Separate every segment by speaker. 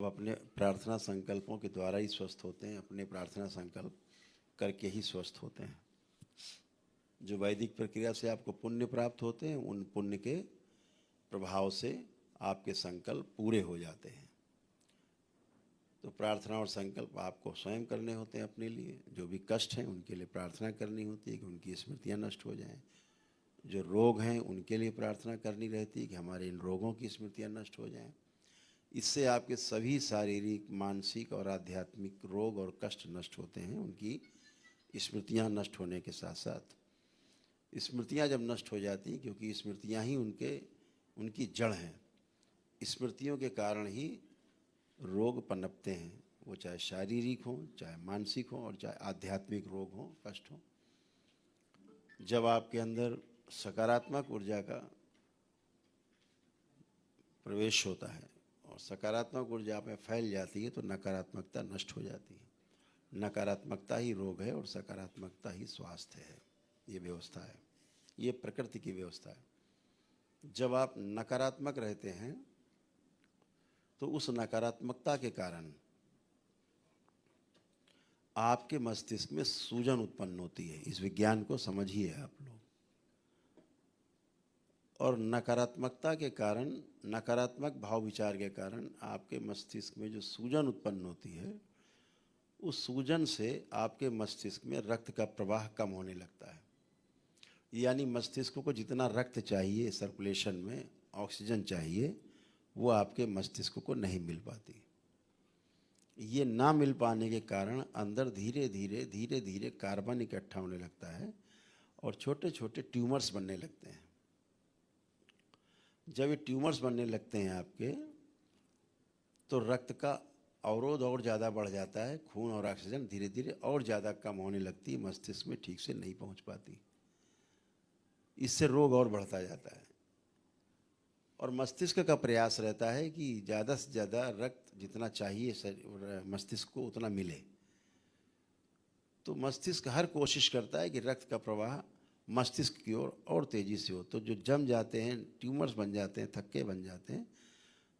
Speaker 1: अपने प्रार्थना संकल्पों के द्वारा ही स्वस्थ होते हैं, अपने प्रार्थना संकल्प करके ही स्वस्थ होते हैं। जो वैदिक प्रक्रिया से आपको पुण्य प्राप्त होते हैं, उन पुण्य के प्रभाव से आपके संकल्प पूरे हो जाते हैं। तो प्रार्थना और संकल्प आपको स्वयं करने होते हैं अपने लिए। जो भी कष्ट हैं उनके लिए प्रार्थना करनी होती है कि उनकी स्मृतियाँ नष्ट हो जाएं। जो रोग हैं उनके लिए प्रार्थना करनी रहती है कि हमारे इन रोगों की स्मृतियाँ नष्ट हो जाएं। इससे आपके सभी शारीरिक, मानसिक और आध्यात्मिक रोग और कष्ट नष्ट होते हैं, उनकी स्मृतियाँ नष्ट होने के साथ साथ। स्मृतियाँ जब नष्ट हो जाती हैं, क्योंकि स्मृतियाँ ही उनकी जड़ हैं। स्मृतियों के कारण ही रोग पनपते हैं, वो चाहे शारीरिक हो, चाहे मानसिक हो और चाहे आध्यात्मिक रोग हो, कष्ट हो। जब आपके अंदर सकारात्मक ऊर्जा का प्रवेश होता है और सकारात्मक ऊर्जा आप में फैल जाती है तो नकारात्मकता नष्ट हो जाती है। नकारात्मकता ही रोग है और सकारात्मकता ही स्वास्थ्य है। ये व्यवस्था है, ये प्रकृति की व्यवस्था है। जब आप नकारात्मक रहते हैं तो उस नकारात्मकता के कारण आपके मस्तिष्क में सूजन उत्पन्न होती है। इस विज्ञान को समझिए आप लोग। और नकारात्मकता के कारण, नकारात्मक भाव विचार के कारण आपके मस्तिष्क में जो सूजन उत्पन्न होती है, उस सूजन से आपके मस्तिष्क में रक्त का प्रवाह कम होने लगता है। यानी मस्तिष्क को जितना रक्त चाहिए, सर्कुलेशन में ऑक्सीजन चाहिए, वो आपके मस्तिष्क को नहीं मिल पाती। ये ना मिल पाने के कारण अंदर धीरे धीरे कार्बन इकट्ठा होने लगता है और छोटे छोटे ट्यूमर्स बनने लगते हैं। जब ये ट्यूमर्स बनने लगते हैं आपके, तो रक्त का अवरोध और ज़्यादा बढ़ जाता है। खून और ऑक्सीजन धीरे धीरे और ज़्यादा कम होने लगती है, मस्तिष्क में ठीक से नहीं पहुंच पाती। इससे रोग और बढ़ता जाता है। और मस्तिष्क का प्रयास रहता है कि ज़्यादा से ज़्यादा रक्त जितना चाहिए मस्तिष्क को उतना मिले। तो मस्तिष्क हर कोशिश करता है कि रक्त का प्रवाह मस्तिष्क की ओर और तेज़ी से हो। तो जो जम जाते हैं, ट्यूमर्स बन जाते हैं, थक्के बन जाते हैं,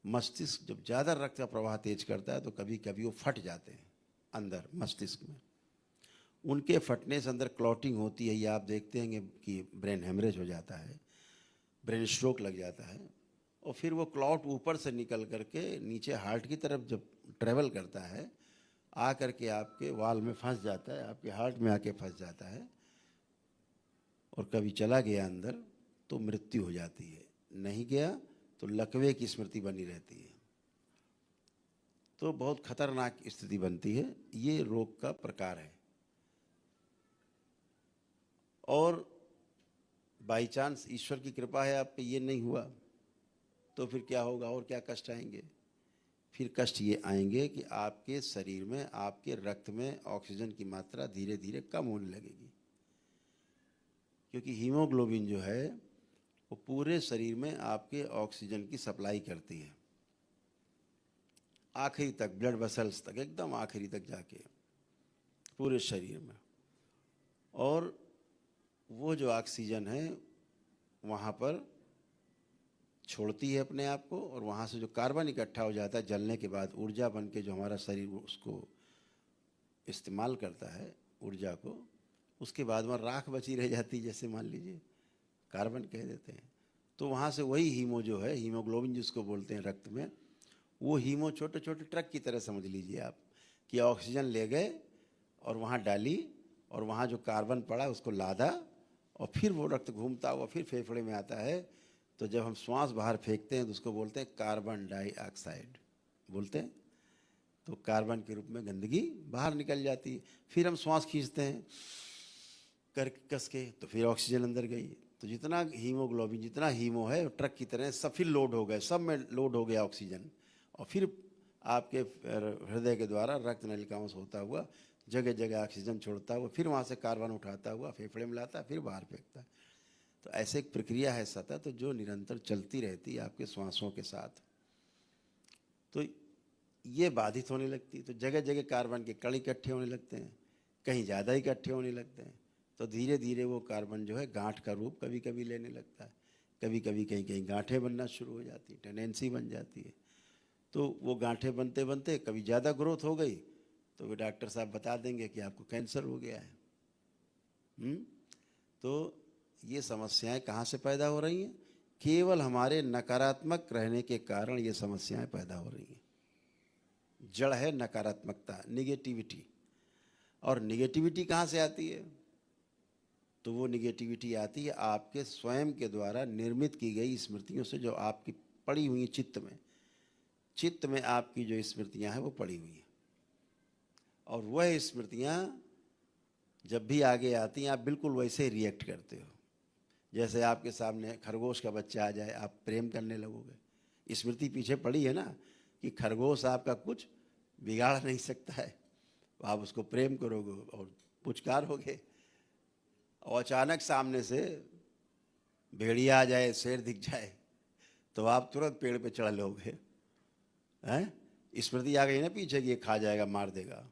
Speaker 1: मस्तिष्क जब ज़्यादा रक्त का प्रवाह तेज करता है तो कभी कभी वो फट जाते हैं अंदर मस्तिष्क में। उनके फटने से अंदर क्लॉटिंग होती है। ये आप देखते हैं कि ब्रेन हेमरेज हो जाता है, ब्रेन स्ट्रोक लग जाता है। और फिर वो क्लॉट ऊपर से निकल करके नीचे हार्ट की तरफ जब ट्रेवल करता है, आ करके आपके वाल में फंस जाता है, आपके हार्ट में आके फंस जाता है और कभी चला गया अंदर तो मृत्यु हो जाती है। नहीं गया तो लकवे की स्मृति बनी रहती है। तो बहुत खतरनाक स्थिति बनती है। ये रोग का प्रकार है। और बाई चांस ईश्वर की कृपा है आप पे ये नहीं हुआ तो फिर क्या होगा और क्या कष्ट आएंगे? फिर कष्ट ये आएंगे कि आपके शरीर में, आपके रक्त में ऑक्सीजन की मात्रा धीरे धीरे कम होने लगेगी। क्योंकि हीमोग्लोबिन जो है वो पूरे शरीर में आपके ऑक्सीजन की सप्लाई करती है, आखिरी तक, ब्लड वेसल्स तक, एकदम आखिरी तक जाके पूरे शरीर में। और वो जो ऑक्सीजन है वहाँ पर छोड़ती है अपने आप को, और वहाँ से जो कार्बन इकट्ठा हो जाता है जलने के बाद, ऊर्जा बन के जो हमारा शरीर उसको इस्तेमाल करता है ऊर्जा को, उसके बाद वहाँ राख बची रह जाती है, जैसे मान लीजिए कार्बन कह देते हैं। तो वहाँ से वही हीमो जो है, हीमोग्लोबिन जिसको बोलते हैं रक्त में, वो हीमो छोटे छोटे ट्रक की तरह समझ लीजिए आप कि ऑक्सीजन ले गए और वहाँ डाली और वहाँ जो कार्बन पड़ा उसको लादा और फिर वो रक्त घूमता हुआ फिर फेफड़े में आता है। तो जब हम श्वास बाहर फेंकते हैं तो उसको बोलते हैं कार्बन डाइऑक्साइड बोलते हैं। तो कार्बन के रूप में गंदगी बाहर निकल जाती है। फिर हम श्वास खींचते हैं कर कस के, तो फिर ऑक्सीजन अंदर गई। तो जितना हीमोग्लोबिन, जितना हीमो है ट्रक की तरह सब फिर लोड हो गए, सब में लोड हो गया ऑक्सीजन। और फिर आपके हृदय के द्वारा रक्त नलिकाओं से होता हुआ जगह जगह ऑक्सीजन छोड़ता हुआ फिर वहाँ से कार्बन उठाता हुआ फेफड़े में लाता है, फिर बाहर फेंकता है। तो ऐसे एक प्रक्रिया है सतत, तो जो निरंतर चलती रहती है आपके श्वासों के साथ। तो ये बाधित होने लगती है। तो जगह जगह कार्बन के कण इकट्ठे होने लगते हैं, कहीं ज़्यादा इकट्ठे होने लगते हैं। तो धीरे धीरे वो कार्बन जो है गांठ का रूप कभी कभी लेने लगता है, कभी कभी कहीं कहीं गांठें बनना शुरू हो जाती है, टेंडेंसी बन जाती है। तो वो गांठें बनते बनते कभी ज़्यादा ग्रोथ हो गई तो वे डॉक्टर साहब बता देंगे कि आपको कैंसर हो गया है। तो ये समस्याएं कहाँ से पैदा हो रही हैं? केवल हमारे नकारात्मक रहने के कारण ये समस्याएं पैदा हो रही हैं। जड़ है नकारात्मकता, निगेटिविटी। और निगेटिविटी कहाँ से आती है? तो वो निगेटिविटी आती है आपके स्वयं के द्वारा निर्मित की गई स्मृतियों से, जो आपकी पड़ी हुई चित्त में आपकी जो स्मृतियां हैं वो पड़ी हुई हैं। और वह स्मृतियां जब भी आगे आती हैं आप बिल्कुल वैसे ही रिएक्ट करते हो। जैसे आपके सामने खरगोश का बच्चा आ जाए, आप प्रेम करने लगोगे। स्मृति पीछे पड़ी है ना कि खरगोश आपका कुछ बिगाड़ नहीं सकता है, आप उसको प्रेम करोगे और पुचकारोगे। और अचानक सामने से भेड़िया आ जाए, शेर दिख जाए, तो आप तुरंत पेड़ पे चढ़ लोगे। हैं? स्मृति आ गई ना पीछे कि ये खा जाएगा, मार देगा।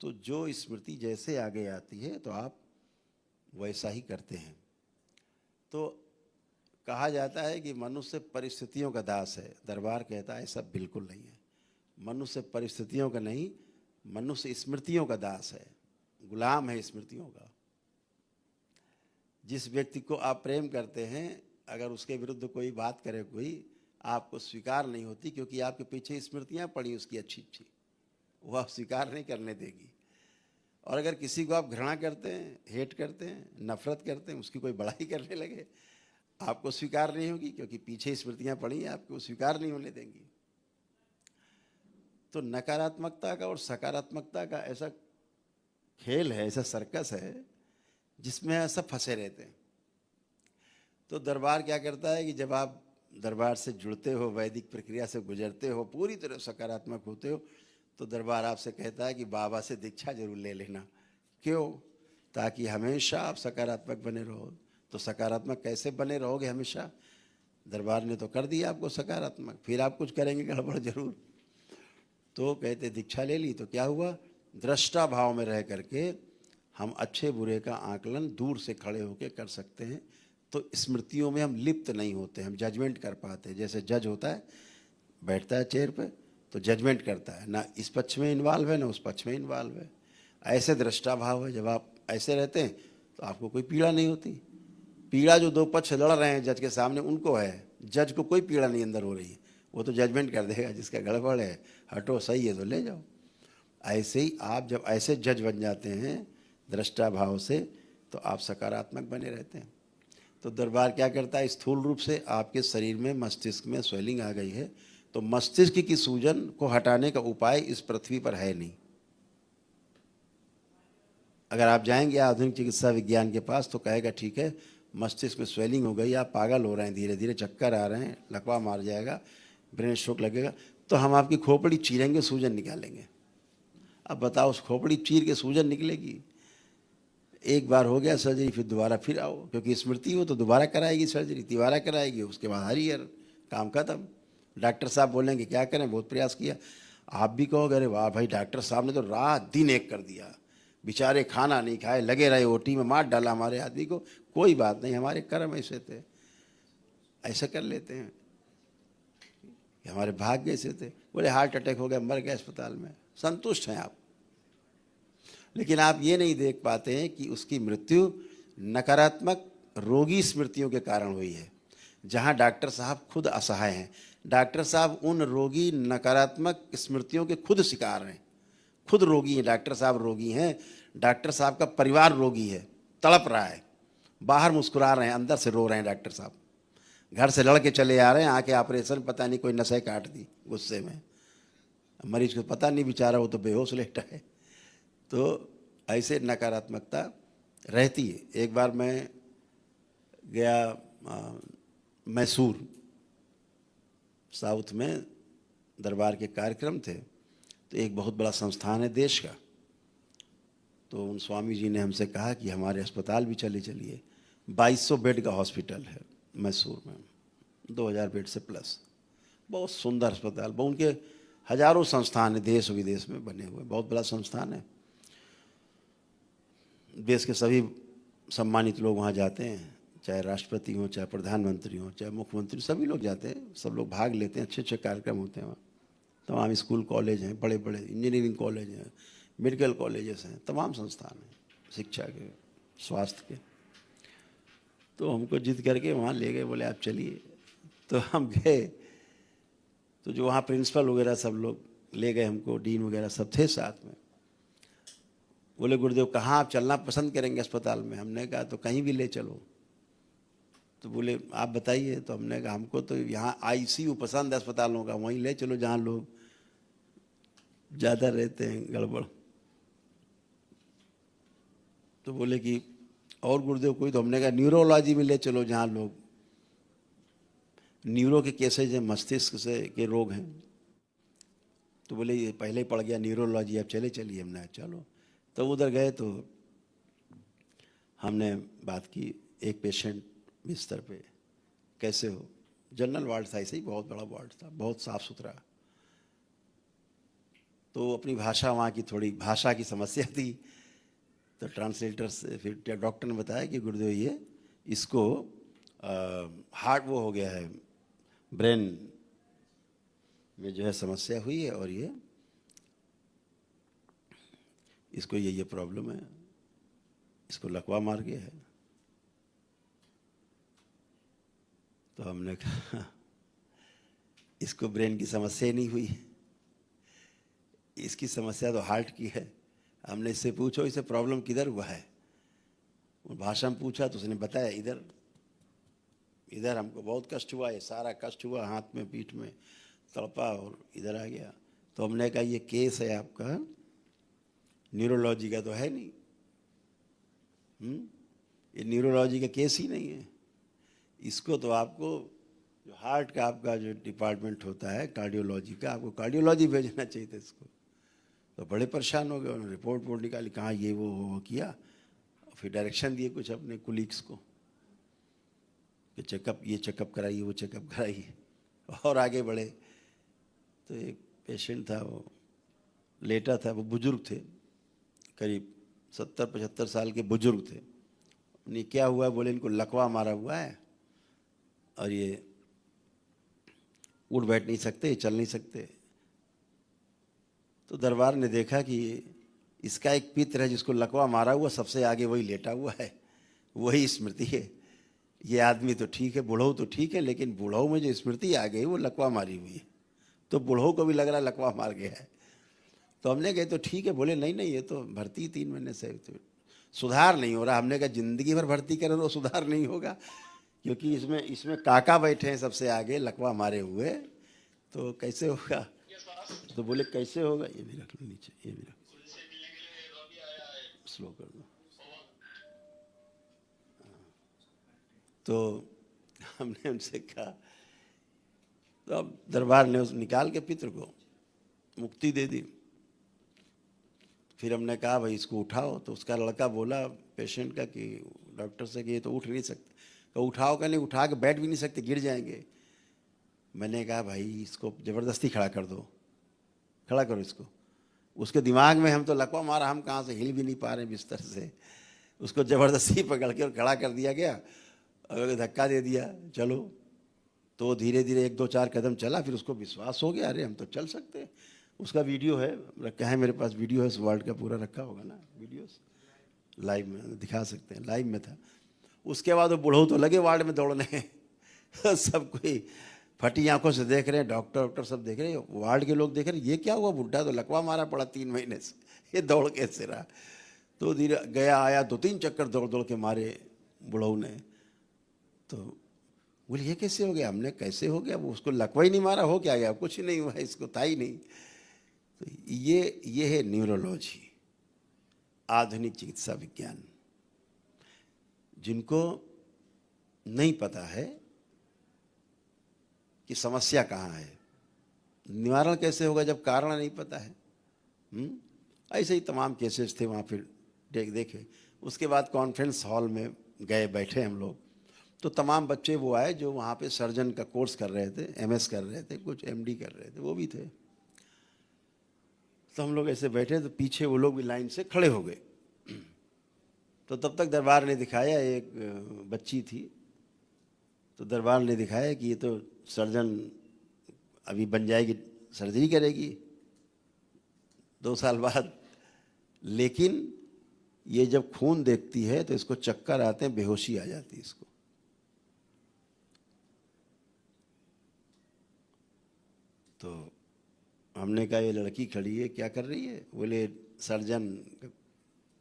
Speaker 1: तो जो स्मृति जैसे आगे आती है तो आप वैसा ही करते हैं। तो कहा जाता है कि मनुष्य परिस्थितियों का दास है। दरबार कहता है ऐसा बिल्कुल नहीं है। मनुष्य परिस्थितियों का नहीं, मनुष्य स्मृतियों का दास है, गुलाम है स्मृतियों का। जिस व्यक्ति को आप प्रेम करते हैं, अगर उसके विरुद्ध कोई बात करे कोई, आपको स्वीकार नहीं होती, क्योंकि आपके पीछे स्मृतियां पड़ी उसकी अच्छी अच्छी, वो आप स्वीकार नहीं करने देगी। और अगर किसी को आप घृणा करते हैं, हेट करते हैं, नफरत करते हैं, उसकी कोई बड़ाई करने लगे, आपको स्वीकार नहीं होगी, क्योंकि पीछे स्मृतियां पड़ी हैं, आपको स्वीकार नहीं होने देंगी। तो नकारात्मकता का और सकारात्मकता का ऐसा खेल है, ऐसा सर्कस है जिसमें सब फंसे रहते हैं। तो दरबार क्या करता है कि जब आप दरबार से जुड़ते हो, वैदिक प्रक्रिया से गुजरते हो, पूरी तरह सकारात्मक होते हो, तो दरबार आपसे कहता है कि बाबा से दीक्षा जरूर ले लेना। क्यों? ताकि हमेशा आप सकारात्मक बने रहो। तो सकारात्मक कैसे बने रहोगे हमेशा? दरबार ने तो कर दिया आपको सकारात्मक, फिर आप कुछ करेंगे गड़बड़ जरूर। तो कहते दीक्षा ले ली तो क्या हुआ? दृष्टा भाव में रह करके हम अच्छे बुरे का आकलन दूर से खड़े होकर कर सकते हैं। तो स्मृतियों में हम लिप्त नहीं होते, हम जजमेंट कर पाते हैं। जैसे जज होता है, बैठता है चेयर पे तो जजमेंट करता है, ना इस पक्ष में इन्वॉल्व है ना उस पक्ष में इन्वॉल्व है। ऐसे दृष्टा भाव है। जब आप ऐसे रहते हैं तो आपको कोई पीड़ा नहीं होती। पीड़ा जो दो पक्ष लड़ रहे हैं जज के सामने उनको है, जज को कोई पीड़ा नहीं अंदर हो रही है। वो तो जजमेंट कर देगा, जिसका गड़बड़ है हटो, सही है तो ले जाओ। ऐसे ही आप जब ऐसे जज बन जाते हैं दृष्टा भाव से, तो आप सकारात्मक बने रहते हैं। तो दरबार क्या करता है? स्थूल रूप से आपके शरीर में, मस्तिष्क में स्वेलिंग आ गई है, तो मस्तिष्क की सूजन को हटाने का उपाय इस पृथ्वी पर है नहीं। अगर आप जाएंगे आधुनिक चिकित्सा विज्ञान के पास तो कहेगा ठीक है मस्तिष्क में स्वेलिंग हो गई, आप पागल हो रहे हैं, धीरे धीरे चक्कर आ रहे हैं, लकवा मार जाएगा, ब्रेन स्ट्रोक लगेगा, तो हम आपकी खोपड़ी चीरेंगे, सूजन निकालेंगे। अब बताओ, उस खोपड़ी चीर के सूजन निकलेगी? एक बार हो गया सर्जरी, फिर दोबारा फिर आओ, क्योंकि स्मृति हो तो दोबारा कराएगी सर्जरी, तिबारा कराएगी, उसके बाद हर ईयर काम खत्म। डॉक्टर साहब बोलेंगे क्या करें, बहुत प्रयास किया। आप भी कहोगे अरे वाह भाई, डॉक्टर साहब ने तो रात दिन एक कर दिया, बेचारे खाना नहीं खाए, लगे रहे ओटी में, मार डाला हमारे आदमी को। कोई बात नहीं, हमारे कर्म ऐसे थे, ऐसा कर लेते हैं, हमारे भाग्य ऐसे थे। बोले हार्ट अटैक हो गया, मर गए अस्पताल में, संतुष्ट हैं आप। लेकिन आप ये नहीं देख पाते हैं कि उसकी मृत्यु नकारात्मक रोगी स्मृतियों के कारण हुई है, जहां डॉक्टर साहब खुद असहाय हैं। डॉक्टर साहब उन रोगी नकारात्मक स्मृतियों के खुद शिकार हैं, खुद रोगी हैं। डॉक्टर साहब रोगी हैं, डॉक्टर साहब का परिवार रोगी है, तड़प रहा है, बाहर मुस्कुरा रहे हैं, अंदर से रो रहे हैं। डॉक्टर साहब घर से लड़ के चले आ रहे हैं, आके ऑपरेशन, पता नहीं कोई नसें काट दी गुस्से में, मरीज को पता नहीं, बेचारा वो तो बेहोश लेटा है। तो ऐसे नकारात्मकता रहती है। एक बार मैं गया मैसूर, साउथ में दरबार के कार्यक्रम थे, तो एक बहुत बड़ा संस्थान है देश का, तो उन स्वामी जी ने हमसे कहा कि हमारे अस्पताल भी चलिए। 2200 बेड का हॉस्पिटल है मैसूर में, 2000 बेड से प्लस, बहुत सुंदर अस्पताल। उनके हजारों संस्थान है देश विदेश में बने हुए, बहुत बड़ा संस्थान है। देश के सभी सम्मानित लोग वहाँ जाते हैं, चाहे राष्ट्रपति हो, चाहे प्रधानमंत्री हो, चाहे मुख्यमंत्री, सभी लोग जाते हैं, सब लोग भाग लेते हैं, अच्छे अच्छे कार्यक्रम होते हैं वहाँ। तमाम स्कूल कॉलेज हैं, बड़े बड़े इंजीनियरिंग कॉलेज हैं, मेडिकल कॉलेजेस हैं, तमाम संस्थान हैं शिक्षा के, स्वास्थ्य के। तो हमको जिद करके वहाँ ले गए, बोले आप चलिए। तो हम गए, तो जो वहाँ प्रिंसिपल वगैरह सब लोग ले गए हमको, डीन वगैरह सब थे साथ में। बोले गुरुदेव कहाँ आप चलना पसंद करेंगे अस्पताल में? हमने कहा तो कहीं भी ले चलो। तो बोले आप बताइए। तो हमने कहा हमको तो यहाँ आईसीयू पसंद है अस्पतालों का, वहीं ले चलो जहाँ लोग ज़्यादा रहते हैं गड़बड़। तो बोले कि और गुरुदेव कोई? तो हमने कहा न्यूरोलॉजी में ले चलो जहाँ लोग न्यूरो के केसेज हैं, मस्तिष्क से के रोग हैं। तो बोले ये पहले ही पड़ गया न्यूरोलॉजी, अब चले चलिए। हमने चलो। तो उधर गए तो हमने बात की, एक पेशेंट बिस्तर पे, कैसे हो? जनरल वार्ड था, ऐसे ही बहुत बड़ा वार्ड था, बहुत साफ सुथरा। तो अपनी भाषा, वहाँ की थोड़ी भाषा की समस्या थी, तो ट्रांसलेटर से फिर डॉक्टर ने बताया कि गुरुदेव ये इसको हार्ट वो हो गया है, ब्रेन में जो है समस्या हुई है, और ये इसको ये प्रॉब्लम है, इसको लकवा मार गया है। तो हमने कहा इसको ब्रेन की समस्या ही नहीं हुई, इसकी समस्या तो हार्ट की है। हमने इससे पूछो इसे प्रॉब्लम किधर हुआ है? वो भाषा में पूछा तो उसने बताया इधर इधर हमको बहुत कष्ट हुआ, ये सारा कष्ट हुआ हाथ में, पीठ में तड़पा और इधर आ गया। तो हमने कहा ये केस है आपका न्यूरोलॉजी का तो है नहीं, ये न्यूरोलॉजी का केस ही नहीं है। इसको तो आपको जो हार्ट का आपका जो डिपार्टमेंट होता है कार्डियोलॉजी का, आपको कार्डियोलॉजी भेजना चाहिए था इसको। तो बड़े परेशान हो गए, उन्होंने रिपोर्ट निकाली, कहाँ ये वो किया, फिर डायरेक्शन दिए कुछ अपने कुलीग्स को कि चेकअप, ये चेकअप कराइए, वो चेकअप कराइए, और आगे बढ़े। तो एक पेशेंट था, वो लेटा था, वो बुजुर्ग थे, करीब 70-75 साल के बुजुर्ग थे। उन्हें क्या हुआ? बोले इनको लकवा मारा हुआ है और ये उठ बैठ नहीं सकते, चल नहीं सकते। तो दरबार ने देखा कि इसका एक पित्र है जिसको लकवा मारा हुआ, सबसे आगे वही लेटा हुआ है, वही स्मृति है। ये आदमी तो ठीक है, बूढ़ऊ तो ठीक है, लेकिन बूढ़ऊ में जो स्मृति आ गई वो लकवा मारी हुई है। तो बूढ़ऊ को भी लग रहा लकवा मार गया है। तो हमने कहे तो ठीक है। बोले नहीं नहीं, ये तो भर्ती 3 महीने से, तो सुधार नहीं हो रहा। हमने कहा जिंदगी भर भर्ती करें तो सुधार नहीं होगा, क्योंकि इसमें काका बैठे हैं सबसे आगे लकवा मारे हुए, तो कैसे होगा? तो बोले कैसे होगा? ये भी रख लो नीचे, ये भी रख, स्लो कर दो। तो हमने उनसे कहा, तो अब दरबार ने उस निकाल के पित्र को मुक्ति दे दी। फिर हमने कहा भाई इसको उठाओ। तो उसका लड़का बोला पेशेंट का कि डॉक्टर से कि ये तो उठ नहीं सकते। तो उठाओ का नहीं, उठा के बैठ भी नहीं सकते, गिर जाएंगे। मैंने कहा भाई इसको ज़बरदस्ती खड़ा कर दो, खड़ा करो इसको। उसके दिमाग में हम तो लकवा मारा, हम कहाँ से हिल भी नहीं पा रहे बिस्तर से। उसको ज़बरदस्ती पकड़ के और खड़ा कर दिया गया और धक्का दे दिया, चलो। तो धीरे धीरे 1-2-4 कदम चला, फिर उसको विश्वास हो गया, अरे हम तो चल सकते हैं। उसका वीडियो है, रखा है मेरे पास, वीडियो है, इस वर्ल्ड का पूरा रखा होगा ना, वीडियोस लाइव में दिखा सकते हैं, लाइव में था। उसके बाद वो बूढ़ऊ तो लगे वार्ड में दौड़ने सब कोई फटी आंखों से देख रहे हैं, डॉक्टर सब देख रहे हैं, वार्ड के लोग देख रहे हैं, ये क्या हुआ, बुढ़ा तो लकवा मारा पड़ा 3 महीने से, ये दौड़ कैसे रहा? तो धीरे गया आया, 2-3 चक्कर दौड़ दौड़ के मारे बूढ़ऊ ने। तो बोले ये कैसे हो गया? हमने कैसे हो गया? वो उसको लकवा ही नहीं मारा, हो क्या गया? कुछ नहीं हुआ, इसको था ही नहीं। तो ये है न्यूरोलॉजी, आधुनिक चिकित्सा विज्ञान। जिनको नहीं पता है कि समस्या कहाँ है, निवारण कैसे होगा जब कारण नहीं पता है। ऐसे ही तमाम केसेस थे वहाँ, फिर देखे। उसके बाद कॉन्फ्रेंस हॉल में गए, बैठे हम लोग, तो तमाम बच्चे वो आए जो वहाँ पे सर्जन का कोर्स कर रहे थे, एमएस कर रहे थे, कुछ एमडी कर रहे थे, वो भी थे। तो हम लोग ऐसे बैठे, तो पीछे वो लोग भी लाइन से खड़े हो गए। तो तब तक दरबार ने दिखाया, एक बच्ची थी तो दरबार ने दिखाया कि ये तो सर्जन अभी बन जाएगी, सर्जरी करेगी 2 साल बाद, लेकिन ये जब खून देखती है तो इसको चक्कर आते हैं, बेहोशी आ जाती है इसको। तो हमने कहा ये लड़की खड़ी है, क्या कर रही है? बोले सर्जन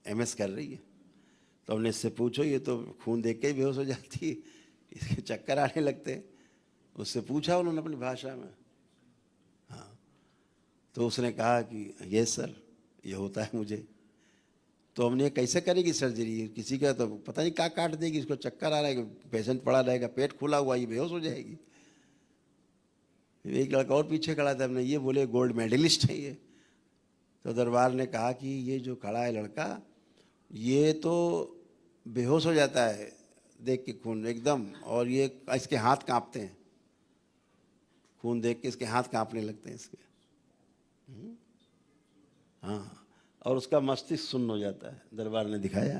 Speaker 1: एमएस कर रही है। तो हमने इससे पूछो, ये तो खून देख के ही बेहोश हो जाती है, इसके चक्कर आने लगते हैं। उससे पूछा उन्होंने अपनी भाषा में। हाँ, तो उसने कहा कि ये सर ये होता है मुझे। तो हमने कैसे करेगी सर्जरी? किसी का तो पता नहीं क्या काट देगी, इसको चक्कर आ रहा है, पेशेंट पड़ा रहेगा, पेट खुला हुआ, ये बेहोश हो जाएगी। एक लड़का और पीछे खड़ा था, हमने ये बोले गोल्ड मेडलिस्ट है ये। तो दरबार ने कहा कि ये जो खड़ा है लड़का, ये तो बेहोश हो जाता है देख के खून एकदम, और ये इसके हाथ कांपते हैं, खून देख के इसके हाथ कांपने लगते हैं इसके। हाँ, और उसका मस्तिष्क सुन्न हो जाता है। दरबार ने दिखाया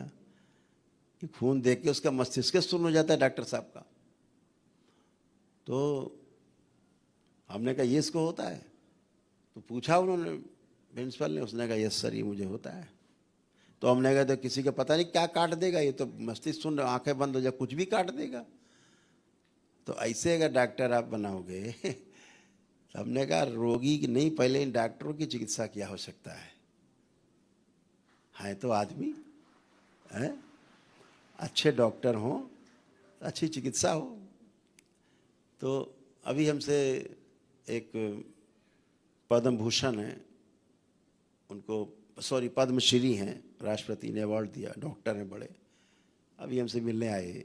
Speaker 1: कि खून देख के उसका मस्तिष्क सुन्न हो जाता है डॉक्टर साहब का। तो हमने कहा ये इसको होता है? तो पूछा उन्होंने प्रिंसिपल ने, उसने कहा यस सर ये मुझे होता है। तो हमने कहा तो किसी का पता नहीं क्या काट देगा, ये तो मस्तिष्क सुन, आंखें बंद हो जाए, कुछ भी काट देगा। तो ऐसे अगर डॉक्टर आप बनाओगे तो हमने कहा रोगी की नहीं, पहले इन डॉक्टरों की चिकित्सा की आवश्यकता है तो आदमी है, अच्छे डॉक्टर हों, अच्छी चिकित्सा हो। तो अभी हमसे एक पद्म भूषण है, उनको सॉरी पद्मश्री हैं, राष्ट्रपति ने अवार्ड दिया, डॉक्टर हैं बड़े, अभी हमसे मिलने आए।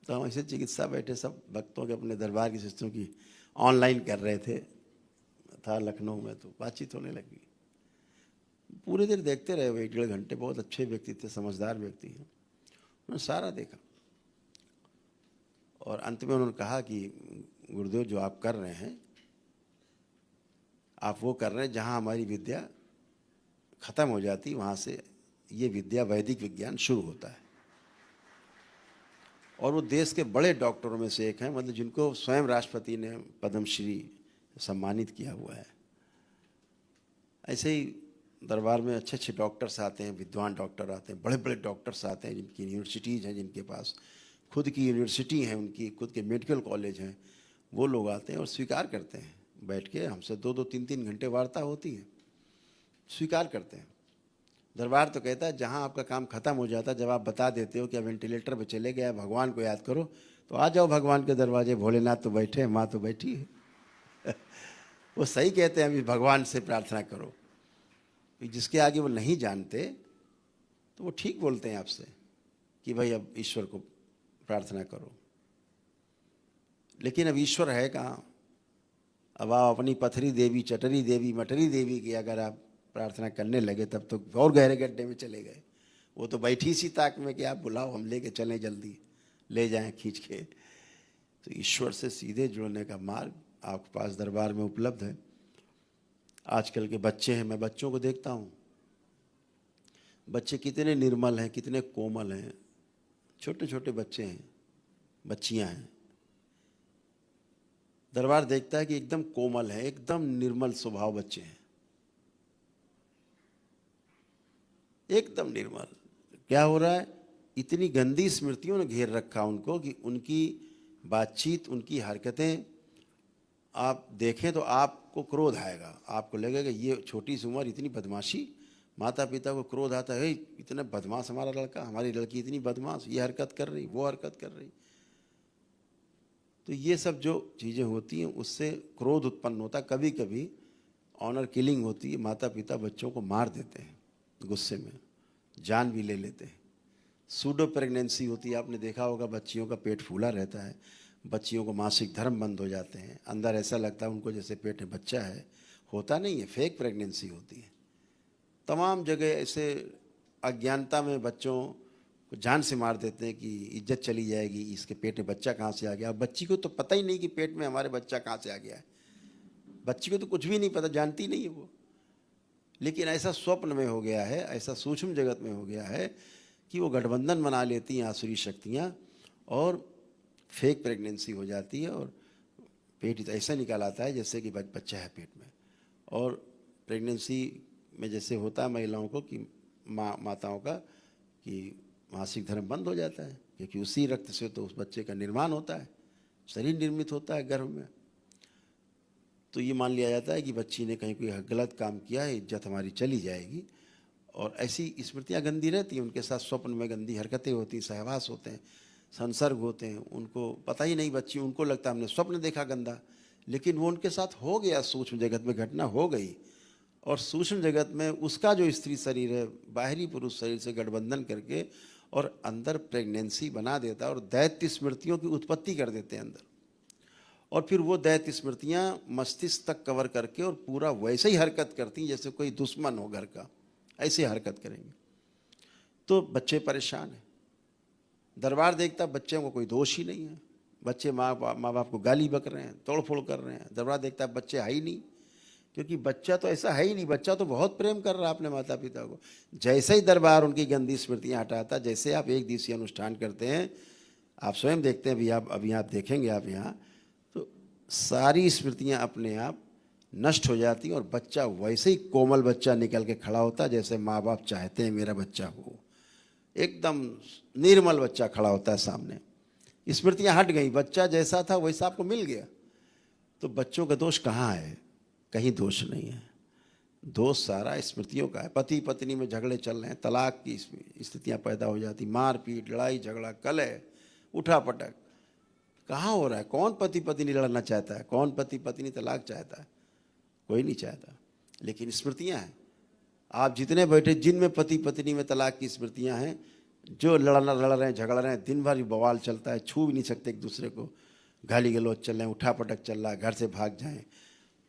Speaker 1: तो हम ऐसे चिकित्सा बैठे सब भक्तों के अपने दरबार की शिष्यों की ऑनलाइन कर रहे थे, था लखनऊ में, तो बातचीत होने लगी। पूरी देर देखते रहे, 1-1.5 घंटे। बहुत अच्छे व्यक्ति थे, समझदार व्यक्ति हैं, उन्होंने सारा देखा। और अंत में उन्होंने कहा कि गुरुदेव जो आप कर रहे हैं, आप वो कर रहे हैं जहाँ हमारी विद्या खत्म हो जाती, वहाँ से ये विद्या वैदिक विज्ञान शुरू होता है। और वो देश के बड़े डॉक्टरों में से एक हैं, मतलब जिनको स्वयं राष्ट्रपति ने पद्मश्री सम्मानित किया हुआ है। ऐसे ही दरबार में अच्छे अच्छे डॉक्टर्स आते हैं, विद्वान डॉक्टर आते हैं, बड़े बड़े डॉक्टर्स आते हैं, जिनकी यूनिवर्सिटीज़ हैं, जिनके पास खुद की यूनिवर्सिटी हैं, उनकी खुद के मेडिकल कॉलेज हैं। वो लोग आते हैं और स्वीकार करते हैं, बैठ के हमसे 2-2, 3-3 घंटे वार्ता होती है, स्वीकार करते हैं। दरबार तो कहता है जहाँ आपका काम खत्म हो जाता है, जब आप बता देते हो कि आप वेंटिलेटर पे चले गए, भगवान को याद करो, तो आ जाओ भगवान के दरवाजे, भोलेनाथ तो बैठे हैं, माँ तो बैठी है। वो सही कहते हैं, अभी भगवान से प्रार्थना करो। जिसके आगे वो नहीं जानते तो वो ठीक बोलते हैं आपसे कि भाई अब ईश्वर को प्रार्थना करो। लेकिन अब ईश्वर है कहाँ? अब आप अपनी पथरी देवी, चटरी देवी, मटरी देवी की अगर आप प्रार्थना करने लगे, तब तो और गहरे गड्ढे में चले गए। वो तो बैठी सी ताक में कि आप बुलाओ, हम लेके चलें, जल्दी ले जाएं खींच के। तो ईश्वर से सीधे जुड़ने का मार्ग आपके पास दरबार में उपलब्ध है। आजकल के बच्चे हैं, मैं बच्चों को देखता हूँ, बच्चे कितने निर्मल हैं, कितने कोमल हैं, छोटे छोटे बच्चे हैं, बच्चियाँ हैं। दरबार देखता है कि एकदम कोमल है, एकदम निर्मल स्वभाव बच्चे हैं, एकदम निर्मल। क्या हो रहा है? इतनी गंदी स्मृतियों ने घेर रखा उनको कि उनकी बातचीत, उनकी हरकतें आप देखें तो आपको क्रोध आएगा, आपको लगेगा ये छोटी सी उम्र इतनी बदमाशी। माता पिता को क्रोध आता है, इतना बदमाश हमारा लड़का, हमारी लड़की इतनी बदमाश, ये हरकत कर रही, वो हरकत कर रही। तो ये सब जो चीज़ें होती हैं उससे क्रोध उत्पन्न होता है। कभी कभी ऑनर किलिंग होती है, माता पिता बच्चों को मार देते हैं गुस्से में, जान भी ले लेते हैं। सूडो प्रेगनेंसी होती है, आपने देखा होगा, बच्चियों का पेट फूला रहता है, बच्चियों को मासिक धर्म बंद हो जाते हैं, अंदर ऐसा लगता है उनको जैसे पेट में बच्चा है, होता नहीं है, फेक प्रेगनेंसी होती है। तमाम जगह ऐसे अज्ञानता में बच्चों को जान से मार देते हैं कि इज्जत चली जाएगी, इसके पेट में बच्चा कहाँ से आ गया। बच्ची को तो पता ही नहीं कि पेट में हमारे बच्चा कहाँ से आ गया है, बच्ची को तो कुछ भी नहीं पता, जानती नहीं है वो। लेकिन ऐसा स्वप्न में हो गया है, ऐसा सूक्ष्म जगत में हो गया है कि वो गठबंधन बना लेती हैं आसुरी शक्तियाँ और फेक प्रेगनेंसी हो जाती है और पेट ऐसा निकाल आता है जैसे कि बच्चा है पेट में। और प्रेगनेंसी में जैसे होता है महिलाओं को कि माताओं का कि मासिक धर्म बंद हो जाता है, क्योंकि उसी रक्त से तो उस बच्चे का निर्माण होता है, शरीर निर्मित होता है गर्भ में। तो ये मान लिया जाता है कि बच्ची ने कहीं कोई गलत काम किया है, इज्जत हमारी चली जाएगी। और ऐसी स्मृतियाँ गंदी रहती हैं, उनके साथ स्वप्न में गंदी हरकतें होती, सहवास होते हैं, संसर्ग होते हैं। उनको पता ही नहीं, बच्ची उनको लगता है हमने स्वप्न देखा गंदा, लेकिन वो उनके साथ हो गया, सूक्ष्म जगत में घटना हो गई। और सूक्ष्म जगत में उसका जो स्त्री शरीर है बाहरी पुरुष शरीर से गठबंधन करके और अंदर प्रेगनेंसी बना देता है और दैत्य स्मृतियों की उत्पत्ति कर देते हैं अंदर। और फिर वो दैत्य स्मृतियाँ मस्तिष्क तक कवर करके और पूरा वैसे ही हरकत करती हैं जैसे कोई दुश्मन हो घर का, ऐसे हरकत करेंगे। तो बच्चे परेशान हैं। दरबार देखता बच्चे को कोई दोष ही नहीं है, बच्चे माँ बाप को गाली बक रहे हैं, तोड़ फोड़ कर रहे हैं। दरबार देखता बच्चे है ही नहीं, क्योंकि बच्चा तो ऐसा है ही नहीं, बच्चा तो बहुत प्रेम कर रहा है अपने माता पिता को। जैसे ही दरबार उनकी गंदी स्मृतियाँ हटाता, जैसे आप एक दिवसीय अनुष्ठान करते हैं, आप स्वयं देखते हैं, अभी आप देखेंगे आप यहाँ, तो सारी स्मृतियाँ अपने आप नष्ट हो जाती हैं और बच्चा वैसे ही कोमल बच्चा निकल के खड़ा होता है जैसे माँ बाप चाहते हैं मेरा बच्चा हो। एकदम निर्मल बच्चा खड़ा होता है सामने। स्मृतियाँ हट गई, बच्चा जैसा था वैसा आपको मिल गया। तो बच्चों का दोष कहाँ है? कहीं दोष नहीं है, दोष सारा स्मृतियों का है। पति पत्नी में झगड़े चल रहे हैं, तलाक की स्थितियाँ पैदा हो जाती, मारपीट, लड़ाई झगड़ा, कलह, उठापटक कहाँ हो रहा है? कौन पति पत्नी लड़ना चाहता है? कौन पति पत्नी तलाक चाहता है? कोई नहीं चाहता। लेकिन स्मृतियाँ हैं, आप जितने बैठे जिनमें पति पत्नी में तलाक की स्मृतियाँ हैं, जो लड़ रहे हैं, झगड़ रहे हैं, दिन भर बवाल चलता है, छू भी नहीं सकते एक दूसरे को, गाली गलौज चल रहे हैं, उठापटक चल रहा है, घर से भाग जाएं,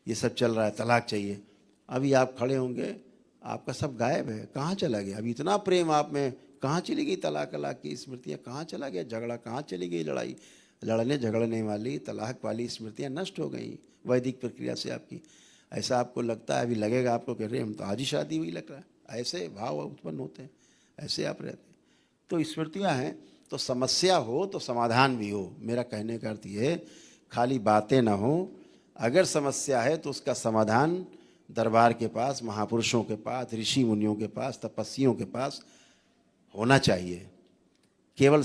Speaker 1: ये सब चल रहा है, तलाक चाहिए। अभी आप खड़े होंगे, आपका सब गायब है, कहाँ चला गया? अभी इतना प्रेम आप में, कहाँ चली गई तलाक अलाक की स्मृतियाँ? कहाँ चला गया झगड़ा? कहाँ चली गई लड़ाई? लड़ने झगड़ने वाली, तलाक वाली स्मृतियाँ नष्ट हो गई वैदिक प्रक्रिया से आपकी। ऐसा आपको लगता है, अभी लगेगा आपको कि अरे हम तो आज ही शादी हुई लग रहा है, ऐसे भाव उत्पन्न होते हैं, ऐसे आप रहते हैं। तो स्मृतियाँ हैं, तो समस्या हो तो समाधान भी हो। मेरा कहने का अर्थ ये है, खाली बातें ना हो। अगर समस्या है तो उसका समाधान दरबार के पास, महापुरुषों के पास, ऋषि मुनियों के पास, तपस्वियों के पास होना चाहिए। केवल